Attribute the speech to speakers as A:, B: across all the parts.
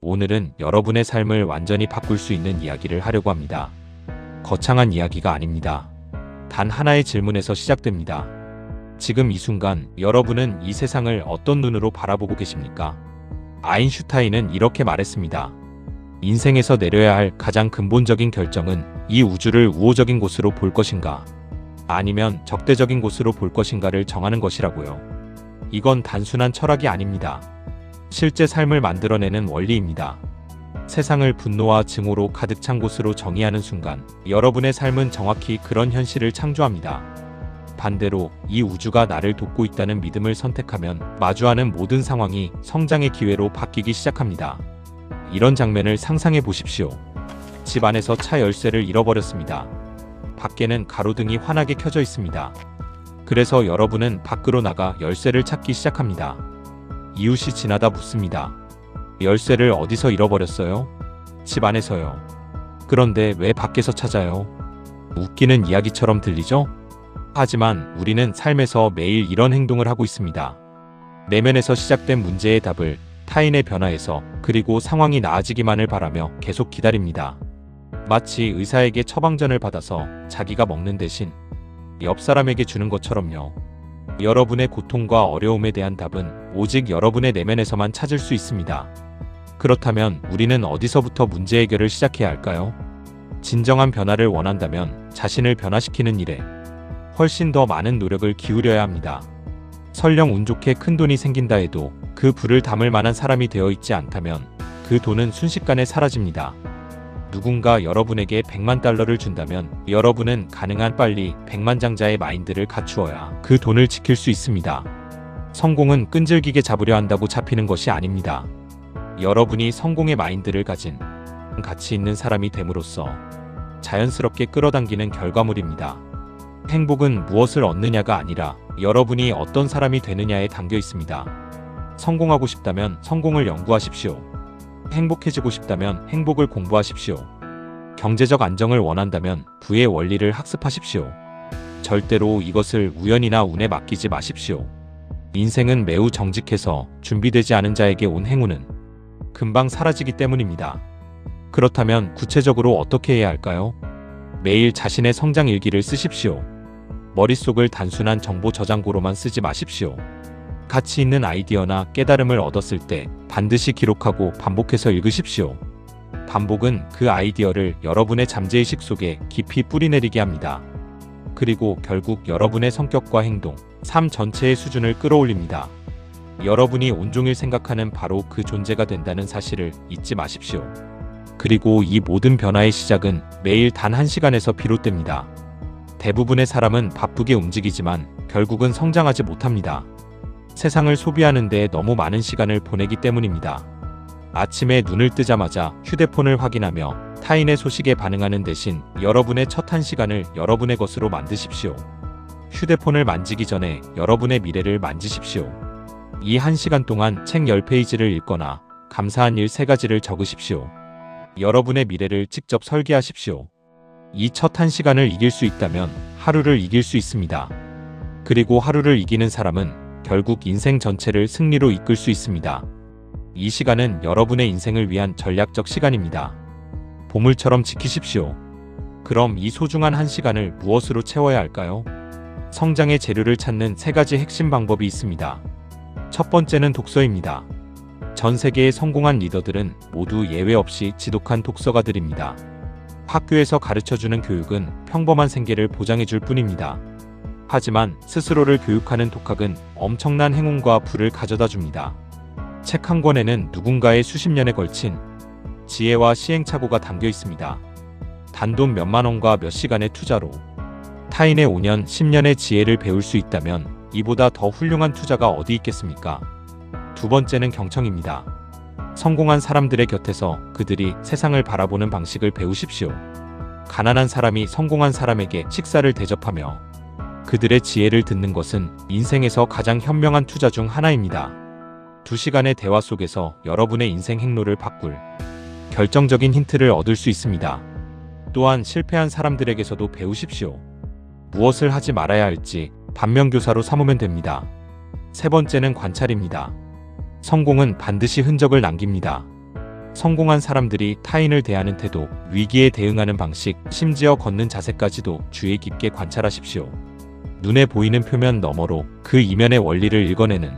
A: 오늘은 여러분의 삶을 완전히 바꿀 수 있는 이야기를 하려고 합니다. 거창한 이야기가 아닙니다. 단 하나의 질문에서 시작됩니다. 지금 이 순간 여러분은 이 세상을 어떤 눈으로 바라보고 계십니까? 아인슈타인은 이렇게 말했습니다. 인생에서 내려야 할 가장 근본적인 결정은 이 우주를 우호적인 곳으로 볼 것인가, 아니면 적대적인 곳으로 볼 것인가를 정하는 것이라고요. 이건 단순한 철학이 아닙니다. 실제 삶을 만들어내는 원리입니다. 세상을 분노와 증오로 가득 찬 곳으로 정의하는 순간 여러분의 삶은 정확히 그런 현실을 창조합니다. 반대로 이 우주가 나를 돕고 있다는 믿음을 선택하면 마주하는 모든 상황이 성장의 기회로 바뀌기 시작합니다. 이런 장면을 상상해 보십시오. 집 안에서 차 열쇠를 잃어버렸습니다. 밖에는 가로등이 환하게 켜져 있습니다. 그래서 여러분은 밖으로 나가 열쇠를 찾기 시작합니다. 이웃이 지나다 묻습니다. 열쇠를 어디서 잃어버렸어요? 집 안에서요. 그런데 왜 밖에서 찾아요? 웃기는 이야기처럼 들리죠? 하지만 우리는 삶에서 매일 이런 행동을 하고 있습니다. 내면에서 시작된 문제의 답을 타인의 변화에서, 그리고 상황이 나아지기만을 바라며 계속 기다립니다. 마치 의사에게 처방전을 받아서 자기가 먹는 대신 옆 사람에게 주는 것처럼요. 여러분의 고통과 어려움에 대한 답은 오직 여러분의 내면에서만 찾을 수 있습니다. 그렇다면 우리는 어디서부터 문제 해결을 시작해야 할까요? 진정한 변화를 원한다면 자신을 변화시키는 일에 훨씬 더 많은 노력을 기울여야 합니다. 설령 운 좋게 큰 돈이 생긴다 해도 그 부를 담을 만한 사람이 되어 있지 않다면 그 돈은 순식간에 사라집니다. 누군가 여러분에게 100만 달러를 준다면 여러분은 가능한 빨리 백만장자의 마인드를 갖추어야 그 돈을 지킬 수 있습니다. 성공은 끈질기게 잡으려 한다고 잡히는 것이 아닙니다. 여러분이 성공의 마인드를 가진 가치 있는 사람이 됨으로써 자연스럽게 끌어당기는 결과물입니다. 행복은 무엇을 얻느냐가 아니라 여러분이 어떤 사람이 되느냐에 담겨 있습니다. 성공하고 싶다면 성공을 연구하십시오. 행복해지고 싶다면 행복을 공부하십시오. 경제적 안정을 원한다면 부의 원리를 학습하십시오. 절대로 이것을 우연이나 운에 맡기지 마십시오. 인생은 매우 정직해서 준비되지 않은 자에게 온 행운은 금방 사라지기 때문입니다. 그렇다면 구체적으로 어떻게 해야 할까요? 매일 자신의 성장 일기를 쓰십시오. 머릿속을 단순한 정보 저장고로만 쓰지 마십시오. 가치 있는 아이디어나 깨달음을 얻었을 때 반드시 기록하고 반복해서 읽으십시오. 반복은 그 아이디어를 여러분의 잠재의식 속에 깊이 뿌리내리게 합니다. 그리고 결국 여러분의 성격과 행동, 삶 전체의 수준을 끌어올립니다. 여러분이 온종일 생각하는 바로 그 존재가 된다는 사실을 잊지 마십시오. 그리고 이 모든 변화의 시작은 매일 단 1시간에서 비롯됩니다. 대부분의 사람은 바쁘게 움직이지만 결국은 성장하지 못합니다. 세상을 소비하는 데 너무 많은 시간을 보내기 때문입니다. 아침에 눈을 뜨자마자 휴대폰을 확인하며 타인의 소식에 반응하는 대신 여러분의 첫 1시간을 여러분의 것으로 만드십시오. 휴대폰을 만지기 전에 여러분의 미래를 만지십시오. 이 1시간 동안 책 10페이지를 읽거나 감사한 일 3가지를 적으십시오. 여러분의 미래를 직접 설계하십시오. 이 첫 1시간을 이길 수 있다면 하루를 이길 수 있습니다. 그리고 하루를 이기는 사람은 결국 인생 전체를 승리로 이끌 수 있습니다. 이 시간은 여러분의 인생을 위한 전략적 시간입니다. 보물처럼 지키십시오. 그럼 이 소중한 1시간을 무엇으로 채워야 할까요? 성장의 재료를 찾는 3가지 핵심 방법이 있습니다. 첫 번째는 독서입니다. 전 세계의 성공한 리더들은 모두 예외 없이 지독한 독서가들입니다. 학교에서 가르쳐주는 교육은 평범한 생계를 보장해줄 뿐입니다. 하지만 스스로를 교육하는 독학은 엄청난 행운과 부를 가져다 줍니다. 책 한 권에는 누군가의 수십 년에 걸친 지혜와 시행착오가 담겨 있습니다. 단돈 몇만 원과 몇 시간의 투자로 타인의 5년, 10년의 지혜를 배울 수 있다면 이보다 더 훌륭한 투자가 어디 있겠습니까? 두 번째는 경청입니다. 성공한 사람들의 곁에서 그들이 세상을 바라보는 방식을 배우십시오. 가난한 사람이 성공한 사람에게 식사를 대접하며 그들의 지혜를 듣는 것은 인생에서 가장 현명한 투자 중 하나입니다. 2시간의 대화 속에서 여러분의 인생 행로를 바꿀 결정적인 힌트를 얻을 수 있습니다. 또한 실패한 사람들에게서도 배우십시오. 무엇을 하지 말아야 할지 반면교사로 삼으면 됩니다. 세 번째는 관찰입니다. 성공은 반드시 흔적을 남깁니다. 성공한 사람들이 타인을 대하는 태도, 위기에 대응하는 방식, 심지어 걷는 자세까지도 주의 깊게 관찰하십시오. 눈에 보이는 표면 너머로 그 이면의 원리를 읽어내는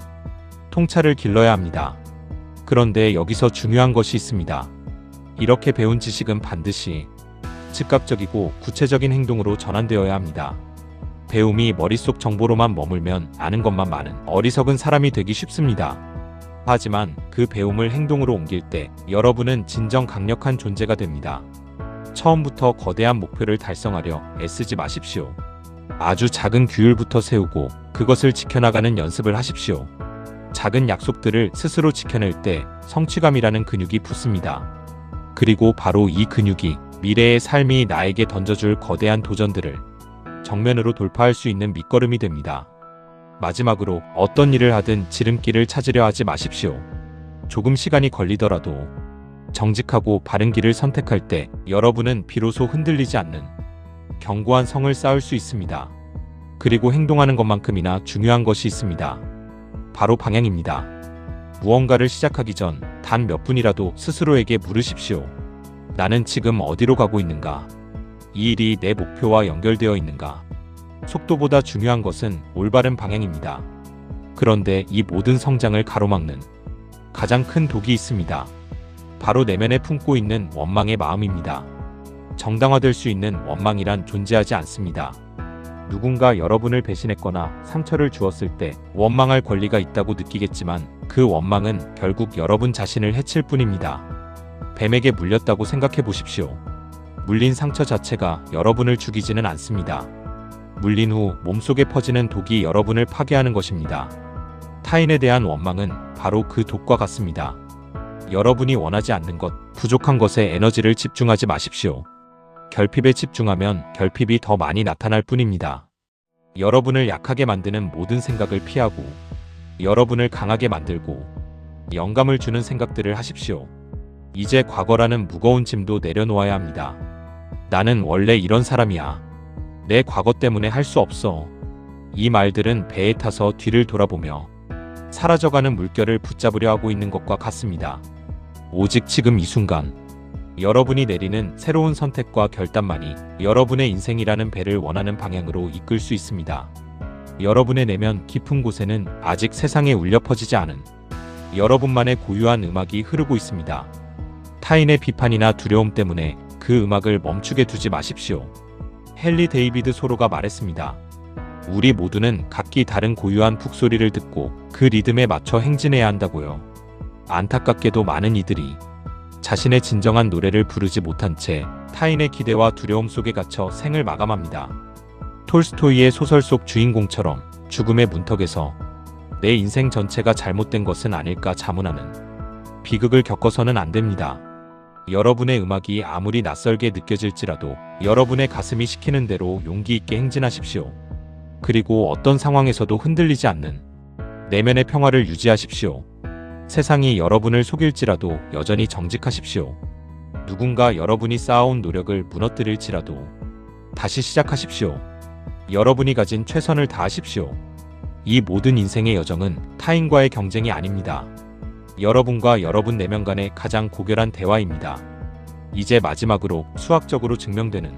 A: 통찰을 길러야 합니다. 그런데 여기서 중요한 것이 있습니다. 이렇게 배운 지식은 반드시 즉각적이고 구체적인 행동으로 전환되어야 합니다. 배움이 머릿속 정보로만 머물면 아는 것만 많은 어리석은 사람이 되기 쉽습니다. 하지만 그 배움을 행동으로 옮길 때 여러분은 진정 강력한 존재가 됩니다. 처음부터 거대한 목표를 달성하려 애쓰지 마십시오. 아주 작은 규율부터 세우고 그것을 지켜나가는 연습을 하십시오. 작은 약속들을 스스로 지켜낼 때 성취감이라는 근육이 붙습니다. 그리고 바로 이 근육이 미래의 삶이 나에게 던져줄 거대한 도전들을 정면으로 돌파할 수 있는 밑거름이 됩니다. 마지막으로 어떤 일을 하든 지름길을 찾으려 하지 마십시오. 조금 시간이 걸리더라도 정직하고 바른 길을 선택할 때 여러분은 비로소 흔들리지 않는 견고한 성을 쌓을 수 있습니다. 그리고 행동하는 것만큼이나 중요한 것이 있습니다. 바로 방향입니다. 무언가를 시작하기 전 단 몇 분이라도 스스로에게 물으십시오. 나는 지금 어디로 가고 있는가? 이 일이 내 목표와 연결되어 있는가? 속도보다 중요한 것은 올바른 방향입니다. 그런데 이 모든 성장을 가로막는 가장 큰 독이 있습니다. 바로 내면에 품고 있는 원망의 마음입니다. 정당화될 수 있는 원망이란 존재하지 않습니다. 누군가 여러분을 배신했거나 상처를 주었을 때 원망할 권리가 있다고 느끼겠지만 그 원망은 결국 여러분 자신을 해칠 뿐입니다. 뱀에게 물렸다고 생각해 보십시오. 물린 상처 자체가 여러분을 죽이지는 않습니다. 물린 후 몸속에 퍼지는 독이 여러분을 파괴하는 것입니다. 타인에 대한 원망은 바로 그 독과 같습니다. 여러분이 원하지 않는 것, 부족한 것에 에너지를 집중하지 마십시오. 결핍에 집중하면 결핍이 더 많이 나타날 뿐입니다. 여러분을 약하게 만드는 모든 생각을 피하고 여러분을 강하게 만들고 영감을 주는 생각들을 하십시오. 이제 과거라는 무거운 짐도 내려놓아야 합니다. 나는 원래 이런 사람이야. 내 과거 때문에 할 수 없어. 이 말들은 배에 타서 뒤를 돌아보며 사라져가는 물결을 붙잡으려 하고 있는 것과 같습니다. 오직 지금 이 순간 여러분이 내리는 새로운 선택과 결단만이 여러분의 인생이라는 배를 원하는 방향으로 이끌 수 있습니다. 여러분의 내면 깊은 곳에는 아직 세상에 울려 퍼지지 않은 여러분만의 고유한 음악이 흐르고 있습니다. 타인의 비판이나 두려움 때문에 그 음악을 멈추게 두지 마십시오. 헨리 데이비드 소로가 말했습니다. 우리 모두는 각기 다른 고유한 북소리를 듣고 그 리듬에 맞춰 행진해야 한다고요. 안타깝게도 많은 이들이 자신의 진정한 노래를 부르지 못한 채 타인의 기대와 두려움 속에 갇혀 생을 마감합니다. 톨스토이의 소설 속 주인공처럼 죽음의 문턱에서 내 인생 전체가 잘못된 것은 아닐까 자문하는 비극을 겪어서는 안 됩니다. 여러분의 음악이 아무리 낯설게 느껴질지라도 여러분의 가슴이 시키는 대로 용기 있게 행진하십시오. 그리고 어떤 상황에서도 흔들리지 않는 내면의 평화를 유지하십시오. 세상이 여러분을 속일지라도 여전히 정직하십시오. 누군가 여러분이 쌓아온 노력을 무너뜨릴지라도 다시 시작하십시오. 여러분이 가진 최선을 다하십시오. 이 모든 인생의 여정은 타인과의 경쟁이 아닙니다. 여러분과 여러분 내면 간의 가장 고결한 대화입니다. 이제 마지막으로 수학적으로 증명되는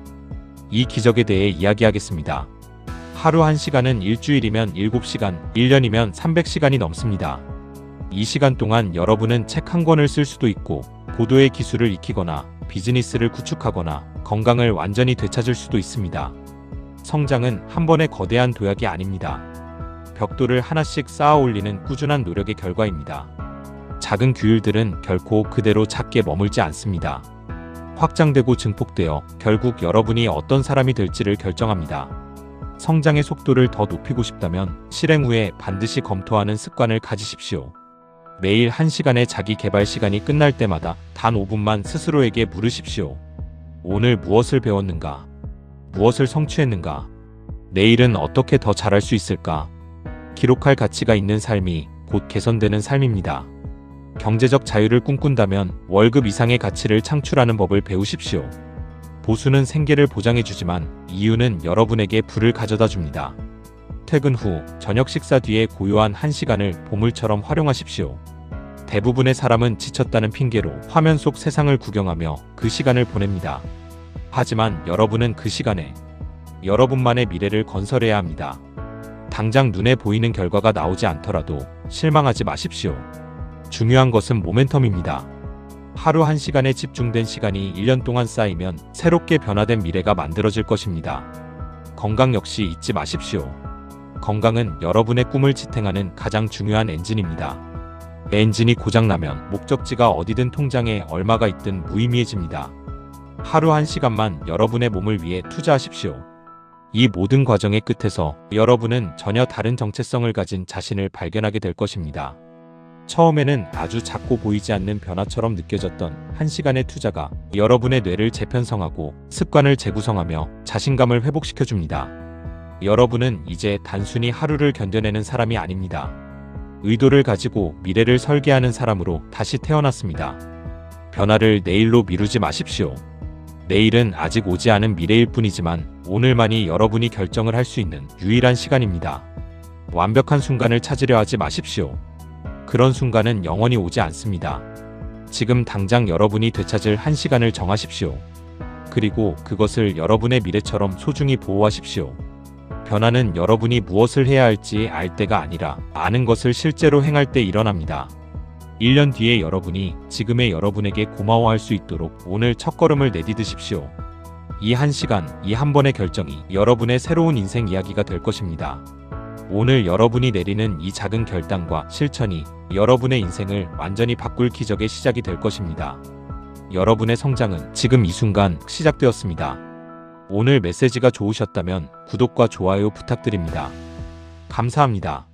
A: 이 기적에 대해 이야기하겠습니다. 하루 1시간은 일주일이면 7시간, 1년이면 300시간이 넘습니다. 이 시간 동안 여러분은 책 한 권을 쓸 수도 있고 고도의 기술을 익히거나 비즈니스를 구축하거나 건강을 완전히 되찾을 수도 있습니다. 성장은 한 번의 거대한 도약이 아닙니다. 벽돌을 하나씩 쌓아 올리는 꾸준한 노력의 결과입니다. 작은 규율들은 결코 그대로 작게 머물지 않습니다. 확장되고 증폭되어 결국 여러분이 어떤 사람이 될지를 결정합니다. 성장의 속도를 더 높이고 싶다면 실행 후에 반드시 검토하는 습관을 가지십시오. 매일 1시간의 자기 개발 시간이 끝날 때마다 단 5분만 스스로에게 물으십시오. 오늘 무엇을 배웠는가? 무엇을 성취했는가? 내일은 어떻게 더 잘할 수 있을까? 기록할 가치가 있는 삶이 곧 개선되는 삶입니다. 경제적 자유를 꿈꾼다면 월급 이상의 가치를 창출하는 법을 배우십시오. 보수는 생계를 보장해주지만 이유는 여러분에게 부를 가져다 줍니다. 퇴근 후 저녁 식사 뒤에 고요한 1시간을 보물처럼 활용하십시오. 대부분의 사람은 지쳤다는 핑계로 화면 속 세상을 구경하며 그 시간을 보냅니다. 하지만 여러분은 그 시간에 여러분만의 미래를 건설해야 합니다. 당장 눈에 보이는 결과가 나오지 않더라도 실망하지 마십시오. 중요한 것은 모멘텀입니다. 하루 1시간에 집중된 시간이 1년 동안 쌓이면 새롭게 변화된 미래가 만들어질 것입니다. 건강 역시 잊지 마십시오. 건강은 여러분의 꿈을 지탱하는 가장 중요한 엔진입니다. 엔진이 고장나면 목적지가 어디든 통장에 얼마가 있든 무의미해집니다. 하루 1시간만 여러분의 몸을 위해 투자하십시오. 이 모든 과정의 끝에서 여러분은 전혀 다른 정체성을 가진 자신을 발견하게 될 것입니다. 처음에는 아주 작고 보이지 않는 변화처럼 느껴졌던 1시간의 투자가 여러분의 뇌를 재편성하고 습관을 재구성하며 자신감을 회복시켜줍니다. 여러분은 이제 단순히 하루를 견뎌내는 사람이 아닙니다. 의도를 가지고 미래를 설계하는 사람으로 다시 태어났습니다. 변화를 내일로 미루지 마십시오. 내일은 아직 오지 않은 미래일 뿐이지만 오늘만이 여러분이 결정을 할 수 있는 유일한 시간입니다. 완벽한 순간을 찾으려 하지 마십시오. 그런 순간은 영원히 오지 않습니다. 지금 당장 여러분이 되찾을 1시간을 정하십시오. 그리고 그것을 여러분의 미래처럼 소중히 보호하십시오. 변화는 여러분이 무엇을 해야 할지 알 때가 아니라 아는 것을 실제로 행할 때 일어납니다. 1년 뒤에 여러분이 지금의 여러분에게 고마워할 수 있도록 오늘 첫걸음을 내디디십시오. 이 1시간, 이 한 번의 결정이 여러분의 새로운 인생 이야기가 될 것입니다. 오늘 여러분이 내리는 이 작은 결단과 실천이 여러분의 인생을 완전히 바꿀 기적의 시작이 될 것입니다. 여러분의 성장은 지금 이 순간 시작되었습니다. 오늘 메시지가 좋으셨다면 구독과 좋아요 부탁드립니다. 감사합니다.